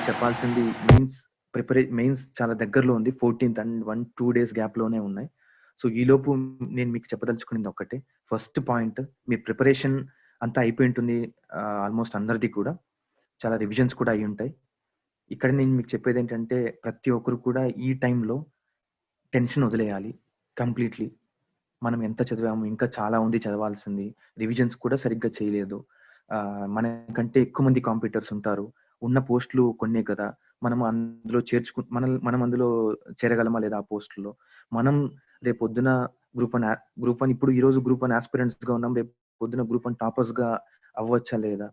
చెప్పాల్సింది మెయిన్స్ చాలా దగ్గరలో ఉంది. 14థ్ అండ్ 2 డేస్ గ్యాప్‌లోనే ఉన్నాయి. సో, ఈలోపు నేను మీకు చెప్పదలుచుకున్నది ఒక్కటే. ఫస్ట్ పాయింట్, మీ ప్రిపరేషన్ అంతా అయిపోయుంటుంది. ఆల్‌మోస్ట్ అందరిది కూడా. చాలా రివిజన్స్ కూడా అయ్యుంటాయి. ఇక్కడ నేను మీకు చెప్పేదేంటంటే, ప్రతి ఒక్కరు కూడా ఈ టైంలో టెన్షన్ వదిలేయాలి కంప్లీట్‌లీ. మనం ఎంత చదివాము, ఇంకా చాలా ఉంది చదవాల్సింది. రివిజన్స్ కూడా సరిగ్గా చేయలేదు. మనకంటే ఎక్కువ మంది కాంపిటీటర్స్ ఉంటారు. ఉన్న పోస్టులు కొన్నే కదా! మనం అందులో మనం అందులో చేరగలమా లేదా ఆ పోస్టుల్లో? మనం రేపొద్దున గ్రూప్ 1 ఇప్పుడు ఈరోజు గ్రూప్ 1 యాస్పిరెంట్స్‌గా ఉన్నాం. రేపు పొద్దున గ్రూప్ 1 టాపర్స్‌గా అవ్వచ్చా లేదా?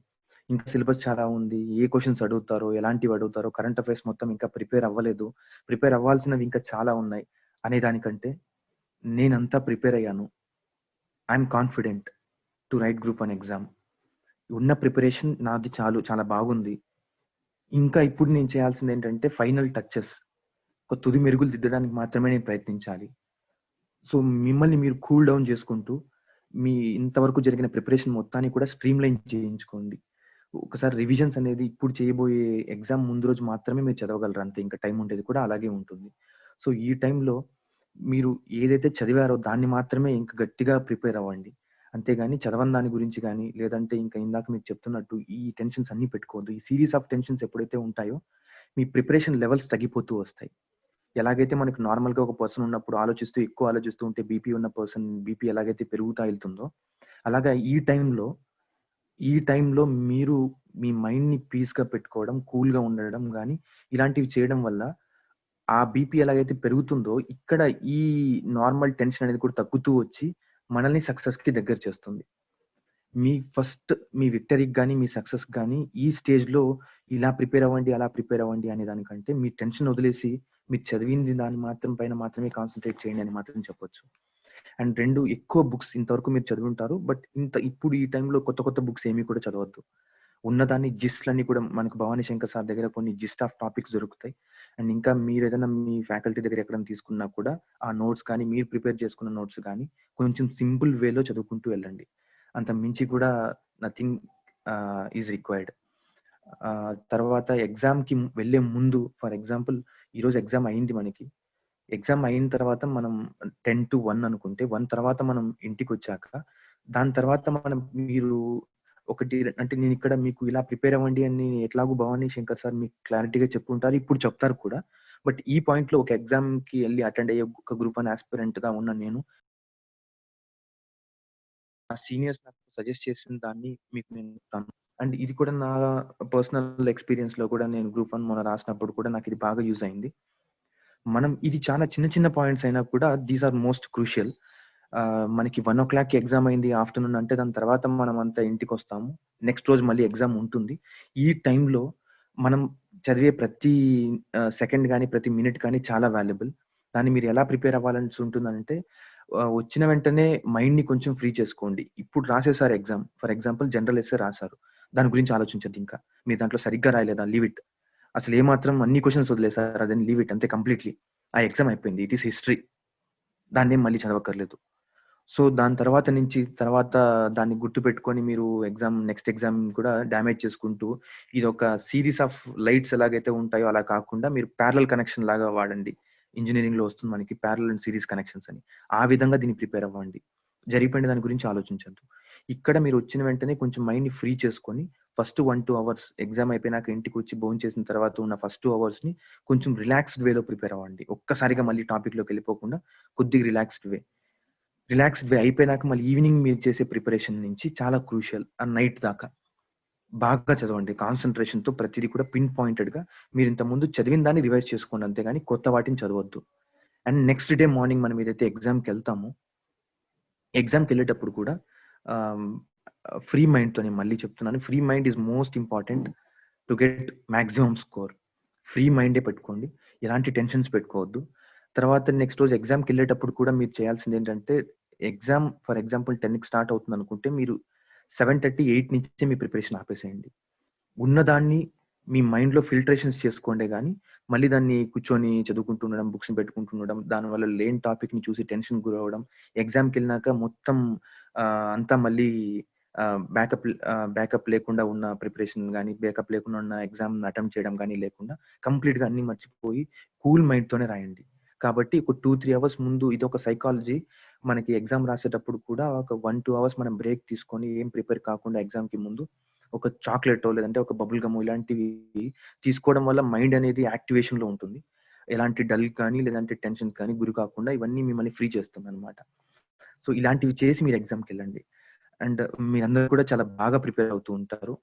ఇంకా సిలబస్ చాలా ఉంది. ఏ క్వెషన్స్ అడుగుతారో, ఎలాంటివి అడుగుతారో, కరెంట్ అఫైర్స్ మొత్తం ఇంకా ప్రిపేర్ అవ్వలేదు. ప్రిపేర్ అవ్వాల్సినవి ఇంకా చాలా ఉన్నాయి. అనే దానికంటే నేనంతా ప్రిపేర్ అయ్యాను. I'm confident to right group 1 exam. ఉన్న ప్రిపరేషన్ నాది చాలా బాగుంది. ఇంకా ఇప్పుడు నేను చేయాల్సిందేంటంటే ఫైనల్ టచెస్. ఒక తుది మెరుగులు దిద్దడానికి మాత్రమే నేను ప్రయత్నించాలి. సో, మిమ్మల్ని మీరు కూల్ డౌన్ చేసుకుంటూ, మీ ఇంతవరకు జరిగిన ప్రిపరేషన్ మొత్తాన్ని కూడా స్ట్రీమ్‌లైన్ చేయించుకోండి. ఒకసారి రివిజన్స్ అనేది ఇప్పుడు చేయబోయే ఎగ్జామ్ ముందు రోజు మాత్రమే మీరు చదవగలరు అంతే. ఇంకా టైం ఉండేది కూడా అలాగే ఉంటుంది. సో, ఈ టైంలో మీరు ఏదైతే చదివారో దాన్ని మాత్రమే ఇంకా గట్టిగా ప్రిపేర్ అవ్వండి. అంతేగాని చదవని దాని గురించి గాని, లేదంటే ఇంకా ఇందాక మీకు చెప్తున్నట్టు ఈ టెన్షన్స్ అన్నీ పెట్టుకోవద్దు. ఈ సీరీస్ ఆఫ్ టెన్షన్స్ ఎప్పుడైతే ఉంటాయో, మీ ప్రిపరేషన్ లెవెల్స్ తగ్గిపోతూ వస్తాయి. ఎలాగైతే మనకు నార్మల్‌గా ఒక పర్సన్ ఉన్నప్పుడు ఎక్కువ ఆలోచిస్తూ ఉంటే బీపీ ఉన్న పర్సన్ బీపీ ఎలాగైతే పెరుగుతా ఎళ్తుందో, అలాగా ఈ టైంలో మీరు మీ మైండ్‌ని పీస్‌గా పెట్టుకోవడం, కూల్‌గా ఉండడం గాని, ఇలాంటివి చేయడం వల్ల ఆ బీపీ ఎలాగైతే పెరుగుతుందో, ఇక్కడ ఈ నార్మల్ టెన్షన్ అనేది కూడా తగ్గుతూ వచ్చి, మనల్ని సక్సెస్‌కి దగ్గర చేస్తుంది. మీ విక్టరీకి గాని, మీ సక్సెస్‌కి గాని ఈ స్టేజ్‌లో ఇలా ప్రిపేర్ అవ్వండి, అలా ప్రిపేర్ అవ్వండి అనే దానికంటే, మీ టెన్షన్ వదిలేసి, మీరు చదివింది పైన మాత్రమే కాన్సంట్రేట్ చేయండి అని మాత్రం చెప్పొచ్చు. అండ్ 2 ఎక్కువ బుక్స్ ఇంతవరకు మీరు చదివుంటారు. బట్ ఇప్పుడు ఈ టైంలో కొత్త కొత్త బుక్స్ ఏమి కూడా చదవద్దు. ఉన్నదాన్ని జిస్ట్‌లన్నీ కూడా మనకు భవానీ శంకర్ సార్ దగ్గర కొన్ని జిస్ట్ ఆఫ్ టాపిక్స్ దొరుకుతాయి. అండ్ ఇంకా మీరేదైనా మీ ఫ్యాకల్టీ దగ్గర ఎక్కడైనా తీసుకున్నా కూడా ఆ నోట్స్ కానీ, మీరు ప్రిపేర్ చేసుకున్న నోట్స్ గానీ, కొంచెం సింపుల్ వేలో చదువుకుంటూ వెళ్ళండి. అంతకు మించి కూడా నథింగ్ ఈజ్ రిక్వైర్డ్. తర్వాత ఎగ్జామ్‌కి వెళ్ళే ముందు ఫర్ ఎగ్జాంపుల్ ఈరోజు ఎగ్జామ్ అయింది మనకి. ఎగ్జామ్ అయిన తర్వాత మనం 10-1 అనుకుంటే, 1 తర్వాత మనం ఇంటికొచ్చాక, దాని తర్వాత మీరు అంటే నేనిక్కడ మీకు ఇలా ప్రిపేర్ అవ్వండి అని ఎట్లాగో భవానీ శంకర్ సార్ మీకు క్లారిటీగా చెప్పుంటారు. ఇప్పుడు చెప్తారు కూడా. బట్ ఈ పాయింట్‌లో ఒక ఎగ్జామ్‌కి ఎళ్లి అటెండ్ అయ్యే ఒక గ్రూప్ 1 యాస్పిరెంట్‌గా ఉన్న నేను, నా సీనియర్స్ నాకు సజెస్ట్ చేసిన దాన్ని మీకు నేను చెప్తాను. అండ్ ఇది కూడా నా పర్సనల్ ఎక్స్‌పీరియన్స్‌లో కూడా నేను గ్రూప్ 1 మొన్న రాసినప్పుడు కూడా నాకిది బాగా యూజ్ అయింది. ఇది చాలా చిన్న చిన్న పాయింట్స్ అయినా కూడా దీస్ ఆర్ మోస్ట్ క్రూషియల్. మనకి 1:00కి ఎగ్జామ్ అయింది ఆఫ్టర్‌నూన్ అంటే దాని తర్వాత మనమంతా ఇంటికొస్తాము. నెక్స్ట్ రోజు మళ్ళీ ఎగ్జామ్ ఉంటుంది. ఈ టైంలో మనం చదివే ప్రతి సెకండ్ గాని, ప్రతి మినిట్ కానీ చాలా వాల్యుబుల్. దాన్ని మీరు ఎలా ప్రిపేర్ అవ్వాలనేసి ఉంటుందంటే వచ్చిన వెంటనే మైండ్‌ని కొంచెం ఫ్రీ చేసుకోండి. ఇప్పుడు రాసేసారు exam. For example general essay రాసారు. దాని గురించి ఆలోచించొద్దింకా. మీరు దాంట్లో సరిగ్గా రాయలేదా లీవ్ ఇట్. అసలు ఏమాత్రం అన్ని క్వెషన్స్ వదిలేసారు. అదని లీవ్ ఇట్ అంతే కంప్లీట్‌లీ. ఆ ఎగ్జామ్ అయిపోయింది. It is history. దాన్నేం మళ్ళీ చదవక్కర్లేదు. సో, తర్వాత దాన్ని గుర్తుపెట్టుకొని మీరు నెక్స్ట్ ఎగ్జామ్ కూడా డ్యామేజ్ చేసుకుంటూ, ఇదొక సీరీస్ ఆఫ్ లైట్స్ ఎలాగైతే ఉంటాయో అలా కాకుండా మీరు ప్యారలల్ కనెక్షన్ లాగా వాడండి. ఇంజినీరింగ్‌లో వస్తుంది మనకి ప్యారలల్ అండ్ సీరీస్ కనెక్షన్స్ అని. ఆ విధంగా దీన్ని ప్రిపేర్ అవ్వండి. జరిగిపోయిన దాని గురించి ఆలోచించొద్దు. ఇక్కడ మీరు వచ్చిన వెంటనే కొంచెం మైండ్‌ని ఫ్రీ చేసుకొని ఫస్ట్ 1-2 అవర్స్ ఎగ్జామ్ అయిపోయినాక ఇంటికొచ్చి భోంచేసిన తర్వాత ఉన్న ఫస్ట్ 2 అవర్స్‌ని కొంచెం రిలాక్స్డ్ వేలో ప్రిపేర్ అవ్వండి. ఒక్కసారిగా మళ్ళీ టాపిక్‌లోకెళ్ళిపోకుండా కొద్దిగా రిలాక్స్డ్ వే అయిపోయినాక మళ్ళీ ఈవినింగ్ మీరు చేసే ప్రిపరేషన్ నుంచి చాలా క్రూషియల్. నైట్ దాకా. బాగా చదవండి. కాన్సంట్రేషన్‌తో ప్రతీది కూడా పిన్ పాయింటెడ్‌గా మీరు ఇంతకుముందు చదివిన దాన్ని రివైజ్ చేసుకోండి అంతేగాని కొత్త వాటిని చదవొద్దు. అండ్ నెక్స్ట్ డే మార్నింగ్ మనం ఏదైతే ఎగ్జామ్‌కెళ్ళేటప్పుడు కూడా ఆహ్, ఫ్రీ మైండ్‌తో నేను మళ్ళీ చెప్తున్నాను. Free mind is most important to get maximum score. Free మైండే పెట్టుకోండి. ఎలాంటి టెన్షన్స్ పెట్టుకోవద్దు. తర్వాత నెక్స్ట్ రోజు ఎగ్జామ్‌కెళ్ళేటప్పుడు కూడా మీరు చేయాల్సిందేంటంటే, ఫర్ ఎగ్జాంపుల్ 10కి స్టార్ట్ అవుతుందనుకుంటే, మీరు 7:30, 8 నుంచే మీ ప్రిపరేషన్ ఆపేసేయండి. ఉన్నదాన్ని మీ మైండ్‌లో ఫిల్ట్రేషన్స్ చేసుకోండే గానీ, మళ్ళీ దాన్ని కూర్చొని చదువుకుంటూ ఉండడం, బుక్స్‌ని పెట్టుకుంటూ ఉండడం, దానివల్ల లేని టాపిక్‌ని చూసి టెన్షన్‌కి గురవ్వడం, ఎగ్జామ్‌కెళ్ళినాక మొత్తం అంతా మళ్ళీ బ్యాకప్ లేకుండా ఉన్న ప్రిపరేషన్ గానీ, బ్యాకప్ లేకుండా ఉన్న ఎగ్జామ్‌ని అటెంప్ట్ చేయడం గానీ లేకుండా కంప్లీట్‌గా అన్నీ మర్చిపోయి కూల్ మైండ్‌తోనే రాయండి. కాబట్టి ఒక 2, 3 అవర్స్ ముందు ఇదొక సైకాలజీ. మనకి ఎగ్జామ్ రాసేటప్పుడు కూడా ఒక 1, 2 అవర్స్ మనం బ్రేక్ తీసుకొని ఏం ప్రిపేర్ కాకుండా ఎగ్జామ్‌కి ముందు ఒక చాక్లెటో లేదంటే ఒక బబుల్ గమ్మో ఇలాంటివి తీసుకోవడం వల్ల మైండ్ అనేది యాక్టివేషన్‌లో ఉంటుంది. ఎలాంటి డల్ కానీ లేదంటే టెన్షన్ కానీ గురి కాకుండా ఇవన్నీ మిమ్మల్ని ఫ్రీ చేస్తుందనమాట. సో, ఇలాంటివి చేసి మీరు ఎగ్జామ్‌కెళ్ళండి. అండ్ మీరందరూ కూడా చాలా బాగా ప్రిపేర్ అవుతూ ఉంటారు.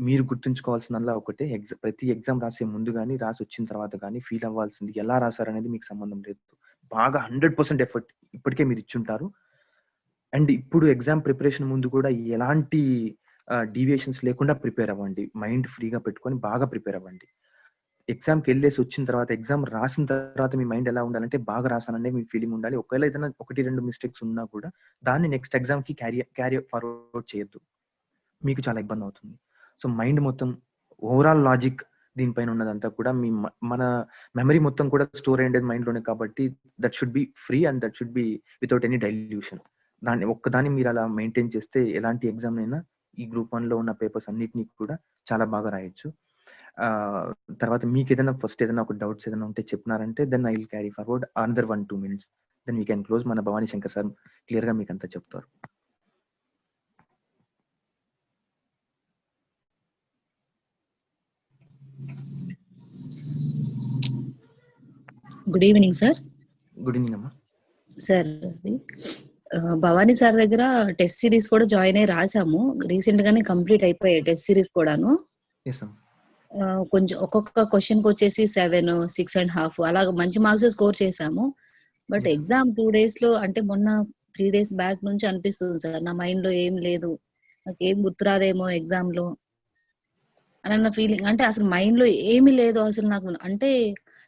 మీరు గుర్తుంచుకోవాల్సిందల్లా ఒకటే ప్రతి ఎగ్జామ్ రాసే ముందు గాని, రాసొచ్చిన తర్వాత గాని ఫీల్ అవ్వాల్సింది ఎలా రాసారనేది మీకు సంబంధం లేదు. బాగా 100% ఎఫర్ట్ ఇప్పటికే మీరిచ్చుంటారు. అండ్ ఇప్పుడు ఎగ్జామ్ ప్రిపరేషన్ ముందు కూడా ఎలాంటి డీవియేషన్స్ లేకుండా ప్రిపేర్ అవ్వండి. మైండ్ ఫ్రీగా పెట్టుకొని బాగా ప్రిపేర్ అవ్వండి. ఎగ్జామ్‌కెళ్ళేసి వచ్చిన తర్వాత, ఎగ్జామ్ రాసిన తర్వాత మీ మైండ్ ఎలా ఉండాలంటే బాగా రాసాననే మీ ఫీలింగ్ ఉండాలి. ఒకవేళ ఏదైనా 1, 2 మిస్టేక్స్ ఉన్నా కూడా దాన్ని నెక్స్ట్ ఎగ్జామ్‌కి క్యారీ ఫార్వర్డ్ చేయొద్దు. మీకు చాలా ఇబ్బందవుతుంది. సో, మైండ్ మొత్తం ఓవరాల్ లాజిక్ దీనిపైన ఉన్నదంతా కూడా మన మెమరీ మొత్తం కూడా స్టోర్ అయ్యుండేది మైండ్‌లోనే కాబట్టి that should be free and that should be without any dilution. ఒక్కదాన్ని మీరలా మెయింటైన్ చేస్తే ఎలాంటి ఎగ్జామ్‌నైనా ఈ గ్రూప్ 1లో ఉన్న పేపర్స్ అన్నిటిని కూడా చాలా బాగా రాయొచ్చు. తర్వాత మీకేదైనా ఫస్ట్ ఏదైనా ఒక డౌట్స్ ఏదైనా ఉంటే చెప్పినారంటే then I will carry forward another 1, 2 minutes. Then we can close. మన భవానీ శంకర్ సార్ క్లియర్‌గా మీకంతా చెప్తారు. Good evening sir. Good evening అమ్మా. సార్ భవానీ సార్ దగ్గర టెస్ట్ సిరీస్ కూడా జాయిన్ అయ్యి రాసాము. రీసెంట్ గానే కంప్లీట్ అయిపోయాయి టెస్ట్ సిరీస్ కూడాను. ఎస్ అమ్మా. కొంచెం ఒక్కొక్క క్వశ్చన్ కి వచ్చేసి 7, 6.5 అలాగ మంచి మార్క్స్ స్కోర్ చేశాము. But Yes. ఎగ్జామ్ 2 days లో అంటే మొన్న 3 days బ్యాక్ నుంచి అనిపిస్తుంది సార్ నా మైండ్ లో ఏం లేదు, నాకేం గుర్తురాదేమో ఎగ్జామ్ లో అన్న ఫీలింగ్. అంటే అసలు మైండ్ లో ఏమీ లేదు అసలు నాకు, అంటే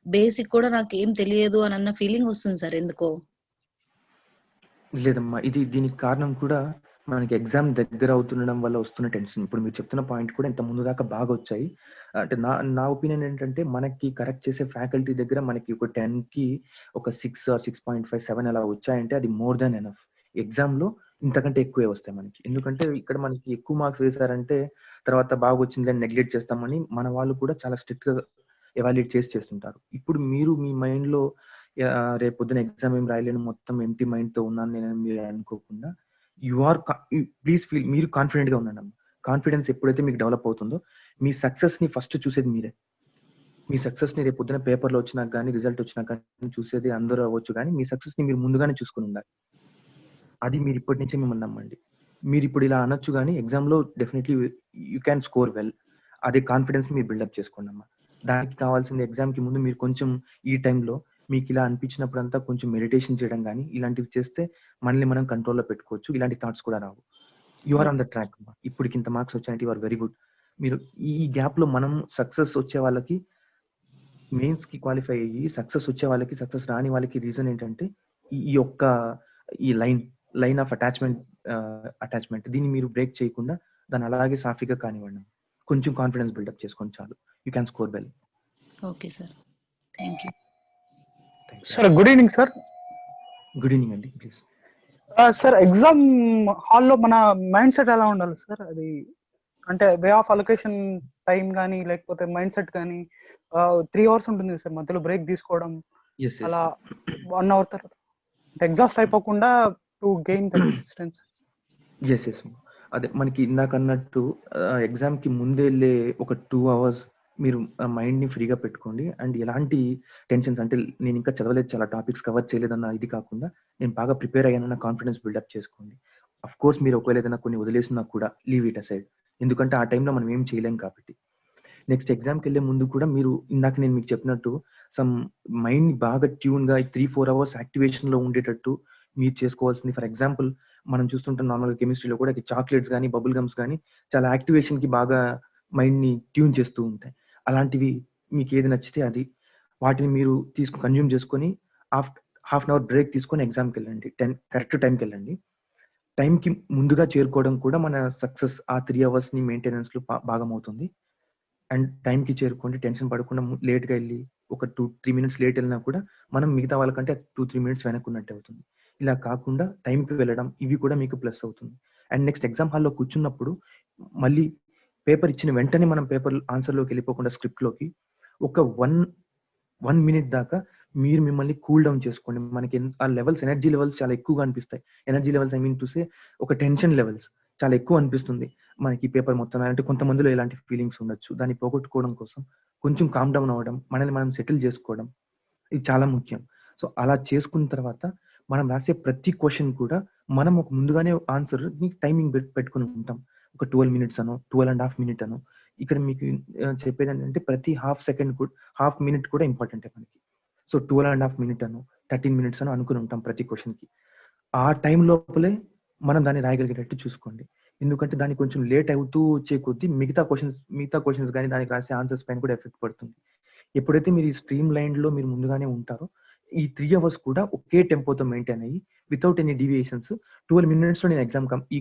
బేసిక్ కూడా నాకు ఏం తెలియదు అని అన్న ఫీలింగ్ వస్తుంది సార్ ఎందుకో. లేదమ్మా. దీనికి కారణం కూడా మనకి ఎగ్జామ్ దగ్గర అవుతుండడం వల్ల వస్తున్న టెన్షన్. ఇప్పుడు మీరు చెప్తున్న పాయింట్ కూడా ఇంత ముందు దాకా బాగొచ్చాయి. అంటే నా ఒపీనియన్ ఏంటంటే మనకి కరెక్ట్ చేసే ఫ్యాకల్టీ దగ్గర మనకి ఒక 10కి ఒక 6 ఆర్ 6.5, 7 అలా వచ్చాయంటే అది మోర్ దాన్ ఎనఫ్. ఎగ్జామ్‌లో ఇంతకంటే ఎక్కువే వస్తాయి మనకి. ఎందుకంటే ఇక్కడ మనకి ఎక్కువ మార్క్స్ వేశారంటే తర్వాత బాగొచ్చిందని నెగ్లెక్ట్ చేస్తామని మన వాళ్ళు కూడా చాలా స్ట్రిక్ట్‌గా ఎవాల్యుయేట్ చేస్తుంటారు. ఇప్పుడు మీరు మీ మైండ్‌లో రేపొద్దున ఎగ్జామ్ ఏం రాయలేను, మొత్తం ఎంప్టీ మైండ్‌తో ఉన్నాను నేనని మీరు అనుకోకుండా మీరు కాన్ఫిడెంట్‌గా ఉండండమ్మా. కాన్ఫిడెన్స్ ఎప్పుడైతే మీకు డెవలప్ అవుతుందో మీ సక్సెస్‌ని ఫస్ట్ చూసేది మీరే. మీ సక్సెస్‌ని రేపొద్దున పేపర్‌లో వచ్చినాక గాని, రిజల్ట్ వచ్చినాక గాని చూసేది అందరూ అవ్వచ్చు గానీ, మీ సక్సెస్‌ని మీరు ముందుగానే చూసుకొనుండాలి. అది మీరు ఇప్పటి నుంచే మిమ్మల్ని నమ్మండి. మీరిప్పుడు ఇలా అనొచ్చు గానీ, ఎగ్జామ్‌లో definitely you can score well. అదే కాన్ఫిడెన్స్‌ని మీరు బిల్డప్ చేసుకోండమ్మా. దానికి కావాల్సింది ఎగ్జామ్‌కి ముందు మీరు కొంచెం ఈ టైంలో మీకిలా అనిపించినప్పుడంతా కొంచెం మెడిటేషన్ చేయడం గానీ, ఇలాంటివి చేస్తే మనల్ని మనం కంట్రోల్‌లో పెట్టుకోవచ్చు. ఇలాంటి థాట్స్ కూడా రావు. You are on the track అమ్మా. ఇప్పటికింత మార్క్స్ వచ్చాయంటే యూ ఆర్ వెరీ గుడ్. మీరు ఈ గ్యాప్‌లో మనం సక్సెస్ వచ్చే వాళ్ళకి మెయిన్స్‌కి క్వాలిఫై అయ్యి సక్సెస్ వచ్చే వాళ్ళకి, సక్సెస్ రాని వాళ్ళకి రీజన్ ఏంటంటే ఈ యొక్క ఈ లైన్ ఆఫ్ అటాచ్‌మెంట్ దీన్ని మీరు బ్రేక్ చేయకుండా దాన్ని అలాగే సాఫీగా కానివ్వండి. కొంచెం కాన్ఫిడెన్స్ బిల్డప్ చేసుకోండి చాలు. You can score well. Okay sir. Thank you. Sir good evening sir. Good evening అండి. ప్లీజ్. సార్ ఎగ్జామ్ హాల్లో మన మైండ్ సెట్ ఎలా ఉండాలి సార్? అది అంటే వే ఆఫ్ అలొకేషన్ టైం కానీ లేకపోతే మైండ్ సెట్ కానీ 3 hours ఉంటుంది సార్, మధ్యలో బ్రేక్ తీసుకోవడం అలా 1 hour తర్వాత ఎగ్జాస్ట్ అయిపోకుండా to gain the distance. Yes. అదే మనకి ఇందాకన్నట్టు ఎగ్జామ్‌కి ముందెళ్ళే ఒక 2 hours మీరు మైండ్‌ని ఫ్రీగా పెట్టుకోండి. అండ్ ఎలాంటి టెన్షన్స్ అంటే నేను ఇంకా చదవలేదు, చాలా టాపిక్స్ కవర్ చేయలేదన్న ఇది కాకుండా నేను బాగా ప్రిపేర్ అయ్యానన్న కాన్ఫిడెన్స్ బిల్డప్ చేసుకోండి. ఆఫ్‌కోర్స్ మీరు ఒకవేళ ఏదైనా కొన్ని వదిలేసినా కూడా లీవ్ ఇట్ అసైడ్. ఎందుకంటే ఆ టైంలో మనం ఏం చేయలేం కాబట్టి. నెక్స్ట్ ఎగ్జామ్‌కెళ్ళే ముందు కూడా మీరు ఇందాక నేను మీకు చెప్పినట్టు మైండ్‌ని బాగా ట్యూన్‌గా 3, 4 hours యాక్టివేషన్‌లో ఉండేటట్టు మీరు చేసుకోవాల్సింది. ఫర్ ఎగ్జాంపుల్ మనం చూస్తుంటాం నార్మల్‌గా కెమిస్ట్రీలో కూడా చాక్లెట్స్ గానీ, బబుల్ గమ్స్ గానీ చాలా యాక్టివేషన్‌కి బాగా మైండ్‌ని ట్యూన్ చేస్తూ ఉంటాయి. అలాంటివి మీకేది నచ్చితే అది. వాటిని మీరు కన్జ్యూమ్ చేసుకొని హాఫ్ అన్ అవర్ బ్రేక్ తీసుకొని ఎగ్జామ్‌కెళ్ళండి. కరెక్ట్ టైంకెళ్ళండి. టైంకి ముందుగా చేరుకోవడం కూడా మన సక్సెస్ ఆ 3 అవర్స్‌ని మెయింటెనెన్స్‌లో భాగమవుతుంది. అండ్ టైంకి చేరుకోండి. టెన్షన్ పడకుండా లేట్‌గా ఎళ్లి ఒక 2, 3 మినిట్స్ లేట్ ఎళ్ళినా కూడా మనం మిగతా వాళ్ళకంటే 2, 3 మినిట్స్ వెనక్కున్నట్టే అవుతుంది. ఇలా కాకుండా టైంకి వెళ్ళడం ఇవి కూడా మీకు ప్లస్ అవుతుంది. అండ్ నెక్స్ట్ ఎగ్జామ్ హాల్లో కూర్చున్నప్పుడు మళ్ళీ పేపర్ ఇచ్చిన వెంటనే మనం పేపర్ ఆన్సర్లోకి వెళ్ళిపోకుండా స్క్రిప్ట్లోకి ఒక 1 మినిట్ దాకా మీరు మిమ్మల్ని కూల్ డౌన్ చేసుకోండి. మనకి ఆ లెవెల్స్, ఎనర్జీ లెవెల్స్ చాలా ఎక్కువగా అనిపిస్తాయి. Energy levels I mean to say ఒక టెన్షన్ లెవెల్స్ చాలా ఎక్కువ అనిపిస్తుంది మనకి పేపర్ మొత్తం. అంటే కొంతమందిలో ఇలాంటి ఫీలింగ్స్ ఉండొచ్చు. దాన్ని పోగొట్టుకోవడం కోసం కొంచెం కామ్ డౌన్ అవ్వడం, మనల్ని మనం సెటిల్ చేసుకోవడం ఇది చాలా ముఖ్యం. సో అలా చేసుకున్న తర్వాత మనం రాసే ప్రతి క్వశ్చన్ కూడా మనం ఒక ముందుగానే ఆన్సర్ టైమింగ్ పెట్టుకుని ఉంటాం. ఒక 12 మినిట్స్ అనో 12.5 మినిట్ అనో. ఇక్కడ మీకు చెప్పేది ఏంటంటే ప్రతి హాఫ్ మినిట్ కూడా ఇంపార్టెంటే మనకి. సో 12.5 మినిట్ అనో 13 మినిట్స్ అనో అనుకుని ఉంటాం ప్రతి క్వశ్చన్కి. ఆ టైం లోపలే మనం దాన్ని రాయగలిగేటట్టు చూసుకోండి. ఎందుకంటే దానికి కొంచెం లేట్ అవుతూ వచ్చే కొద్దీ మిగతా క్వశ్చన్స్ కానీ దానికి రాసే ఆన్సర్స్ పైన కూడా ఎఫెక్ట్ పడుతుంది. ఎప్పుడైతే మీరు ఈ స్ట్రీమ్ లైన్లో మీరు ముందుగానే ఉంటారో ఈ 3 అవర్స్ కూడా ఒకే టెంపోతో మెయింటైన్ అయ్యి వితౌట్ ఎనీ డీవియేషన్స్ 12 మినిట్స్లో నేను ఎగ్జామ్ ఈ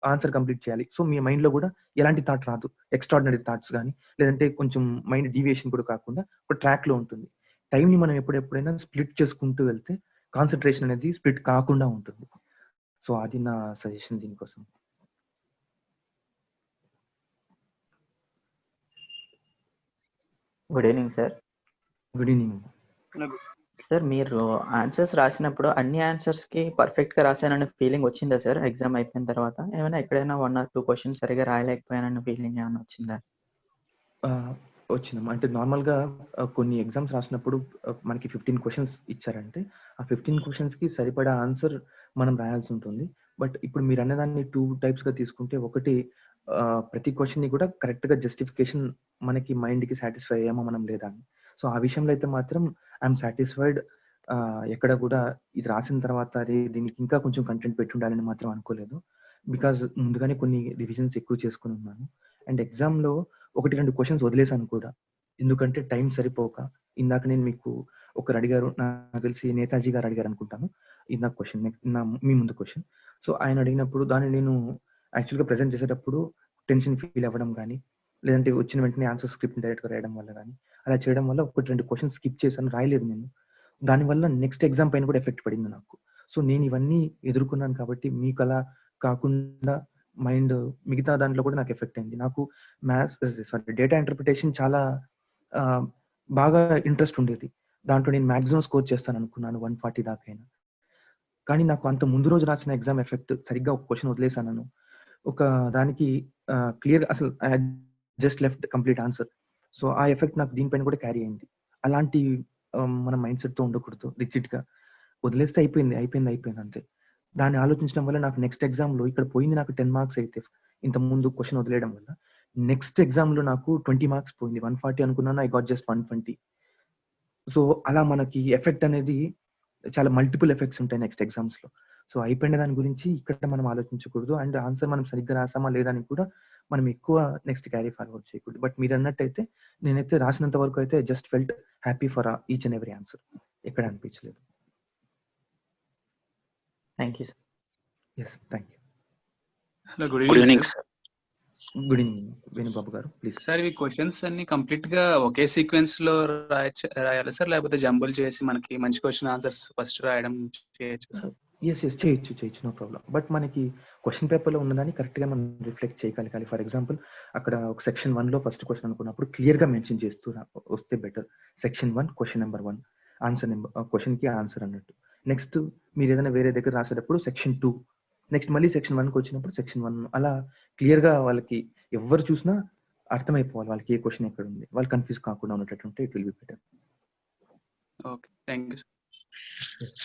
ఆన్సర్ కంప్లీట్ చేయాలి. సో మీ మైండ్లో కూడా ఎలాంటి థాట్ రాదు, ఎక్స్ట్రాడినరీ థాట్స్ కానీ లేదంటే కొంచెం మైండ్ డీవియేషన్ కూడా కాకుండా ఒక ట్రాక్లో ఉంటుంది. టైంని మనం ఎప్పుడైనా స్ప్లిట్ చేసుకుంటూ వెళ్తే కాన్సన్ట్రేషన్ అనేది స్ప్లిట్ కాకుండా ఉంటుంది. సో అది నా సజెషన్ దీనికోసం. Good evening sir. Good evening sir, మీరు ఆన్సర్స్ రాసినప్పుడు అన్ని ఆన్సర్స్ కి పర్ఫెక్ట్ గా రాశానన్న ఫీలింగ్ వచ్చిందా సార్ ఎగ్జామ్ అయిపోయిన తర్వాత? ఏమైనా ఎక్కడైనా 1 or 2 క్వశ్చన్స్ సరిగా రాయలేకపోయానన్న ఫీలింగ్ ఏమైనా వచ్చిందా? వచ్చినాం. అంటే నార్మల్గా కొన్ని ఎగ్జామ్స్ రాసినప్పుడు మనకి 15 క్వశ్చన్స్ ఇచ్చారంటే ఆ 15 క్వశ్చన్స్కి సరిపడా ఆన్సర్ మనం రాయాల్సి ఉంటుంది. బట్ ఇప్పుడు మీరు అన్నదాన్ని 2 టైప్స్గా తీసుకుంటే, ఒకటి ప్రతి క్వశ్చన్ని కూడా కరెక్ట్గా జస్టిఫికేషన్ మనకి మైండ్కి సాటిస్ఫై అయ్యామో మనం లేదా అని. సో ఆ విషయంలో అయితే మాత్రం ఐఎమ్ సాటిస్ఫైడ్. ఎక్కడ కూడా ఇది రాసిన తర్వాత అరే దీనికి ఇంకా కొంచెం కంటెంట్ పెట్టి ఉండాలని మాత్రం అనుకోలేదు. బికాజ్ ముందుగానే కొన్ని రివిజన్స్ ఎక్కువ చేసుకుని ఉన్నాను. అండ్ ఎగ్జామ్లో 1-2 క్వశ్చన్స్ వదిలేసాను కూడా, ఎందుకంటే టైం సరిపోక. ఇందాక నేను మీకు ఒకరు అడిగారు, నాకు తెలిసి నేతాజీ గారు అడిగారు అనుకుంటాను ఇందాక క్వశ్చన్, మీ ముందు క్వశ్చన్. సో ఆయన అడిగినప్పుడు దాన్ని నేను యాక్చువల్గా ప్రజెంట్ చేసేటప్పుడు టెన్షన్ ఫీల్ అవ్వడం కానీ లేదంటే వచ్చిన వెంటనే ఆన్సర్ స్క్రిప్ట్ డైరెక్ట్గా రాయడం వల్ల కానీ అలా చేయడం వల్ల 1-2 క్వశ్చన్స్ స్కిప్ చేశాను, రాయలేదు నేను. దానివల్ల నెక్స్ట్ ఎగ్జామ్ పైన కూడా ఎఫెక్ట్ పడింది నాకు. సో నేను ఇవన్నీ ఎదుర్కొన్నాను కాబట్టి మీకు అలా కాకుండా మైండ్ మిగతా దాంట్లో కూడా నాకు ఎఫెక్ట్ అయింది. నాకు డేటా ఇంటర్ప్రిటేషన్ చాలా బాగా ఇంట్రెస్ట్ ఉండేది. దాంట్లో నేను మ్యాక్సిమం స్కోర్ చేస్తాను అనుకున్నాను 140 దాకా అయినా. కానీ నాకు అంత ముందు రోజు రాసిన ఎగ్జామ్ ఎఫెక్ట్, సరిగ్గా ఒక క్వశ్చన్ వదిలేసాను. ఒక దానికి క్లియర్ అసలు just left complete answer. So ఆ ఎఫెక్ట్ నాకు దీనిపైన కూడా క్యారీ అయింది. అలాంటి మన మైండ్ సెట్తో ఉండకూడదు. రిజిడ్గా వదిలేస్తే అయిపోయింది అంతే. దాన్ని ఆలోచించడం వల్ల నాకు నెక్స్ట్ ఎగ్జామ్లో ఇక్కడ పోయింది నాకు 10 మార్క్స్ అయితే ఇంత ముందు క్వశ్చన్ వదిలేయడం వల్ల, నెక్స్ట్ ఎగ్జామ్లో నాకు 20 మార్క్స్ పోయింది. 140 అనుకున్నాను, ఐ గాట్ జస్ట్ 120. సో అలా మనకి ఎఫెక్ట్ అనేది చాలా మల్టిపుల్ ఎఫెక్ట్స్ ఉంటాయి నెక్స్ట్ ఎగ్జామ్స్లో. సో అయిపోయిన దాని గురించి ఇక్కడ మనం ఆలోచించకూడదు. అండ్ ఆన్సర్ మనం సరిగ్గా రాసామా లేదా అని కూడా మనం ఎక్కువ నెక్స్ట్ క్యారీ ఫార్వర్డ్ చేయకూడదు. బట్ మీరు అన్నట్టయితే నేనైతే రాసినంత వరకు అయితే just felt happy for each and every answer. ఎక్కడ అనిపించలేదు. Thank you sir. Yes, thank you. Hello, good evening sir. Good evening Venubabu గారు, ప్లీజ్. సార్, ఈ క్వశ్చన్స్ అన్ని కంప్లీట్ గా ఒకే సీక్వెన్స్ లో రాయాలి సార్, లేకపోతే జంబుల్ చేసి మనకి మంచి క్వశ్చన్ ఆన్సర్స్ ఫస్ట్ రాయడం చేయొచ్చు సార్? ఎస్ చేయొచ్చు, నో ప్రాబ్లం. బట్ మనకి క్వశ్చన్ పేపర్లో ఉన్నదాన్ని కరెక్ట్గా మనం రిఫ్లెక్ట్ చేయగలగాలి. ఫర్ ఎగ్జాంపుల్ అక్కడ ఒక సెక్షన్ 1లో ఫస్ట్ క్వశ్చన్ అనుకున్నప్పుడు క్లియర్గా మెన్షన్ చేస్తూ వస్తే better. Section 1 question number 1 answer క్వశ్చన్కి ఆన్సర్ అన్నట్టు. నెక్స్ట్ మీరు ఏదైనా వేరే దగ్గర రాసేటప్పుడు సెక్షన్ 2, నెక్స్ట్ మళ్ళీ సెక్షన్ 1కి వచ్చినప్పుడు సెక్షన్ 1, అలా క్లియర్గా వాళ్ళకి ఎవరు చూసినా అర్థమైపోవాలి వాళ్ళకి ఏ క్వశ్చన్ ఎక్కడ ఉంది, వాళ్ళు కన్ఫ్యూజ్ కాకుండా ఉన్నట్టు ఉంటే it will be better. Okay, thank you sir.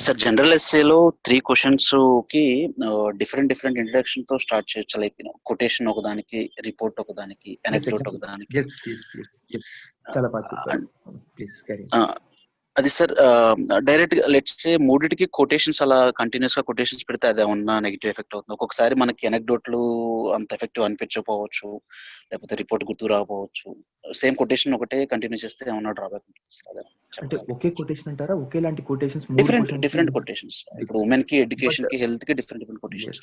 Sir, general ఎస్ఏలో 3 క్వశ్చన్స్ కి డిఫరెంట్ ఇంట్రడక్షన్ తో స్టార్ట్ చేయొచ్చు. లైక్ కొటేషన్ ఒకదానికి, రిపోర్ట్ ఒకదానికి, అనెక్డోట్ ఒకదానికి. చాలా బాగా ప్లీజ్ క్యారీ. అది సార్ డైరెక్ట్ గా లెట్స్ సే మూడిటికి కొటేషన్స్ అలా కంటిన్యూస్ గా కొటేషన్స్ పెడితే అది ఏమన్నా నెగిటివ్ ఎఫెక్ట్ అవుతుంది? ఒక్కొక్కసారి మనకి అనెక్డోట్లు అంత ఎఫెక్టివ్ అనిపించకపోవచ్చు, లేకపోతే రిపోర్ట్ గుర్తు రాకపోవచ్చు. సేమ్ కొటేషన్ ఒకటే కంటిన్యూ చేస్తే ఏమన్నా డ్రాబ్యాక్ ఉంటుంది? అంటే ఒకే కొటేషన్ అంటారా, ఒకేలాంటి కొటేషన్స్? Different quotations. ఇప్పుడు ఉమెన్ కి, ఎడ్యుకేషన్ కి, హెల్త్ కి different quotations.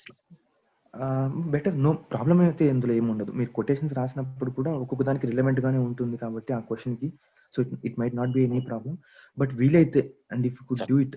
Better, no problem అయితే ఇందులో ఏముండదు. మీరు కొటేషన్స్ రాసినప్పుడు కూడా ఒక్కొక్క దానికి రిలవెంట్ గానే ఉంటుంది కాబట్టి ఆ క్వశ్చన్ కి. So it might not be any problem. But వీలైతే and if you could do it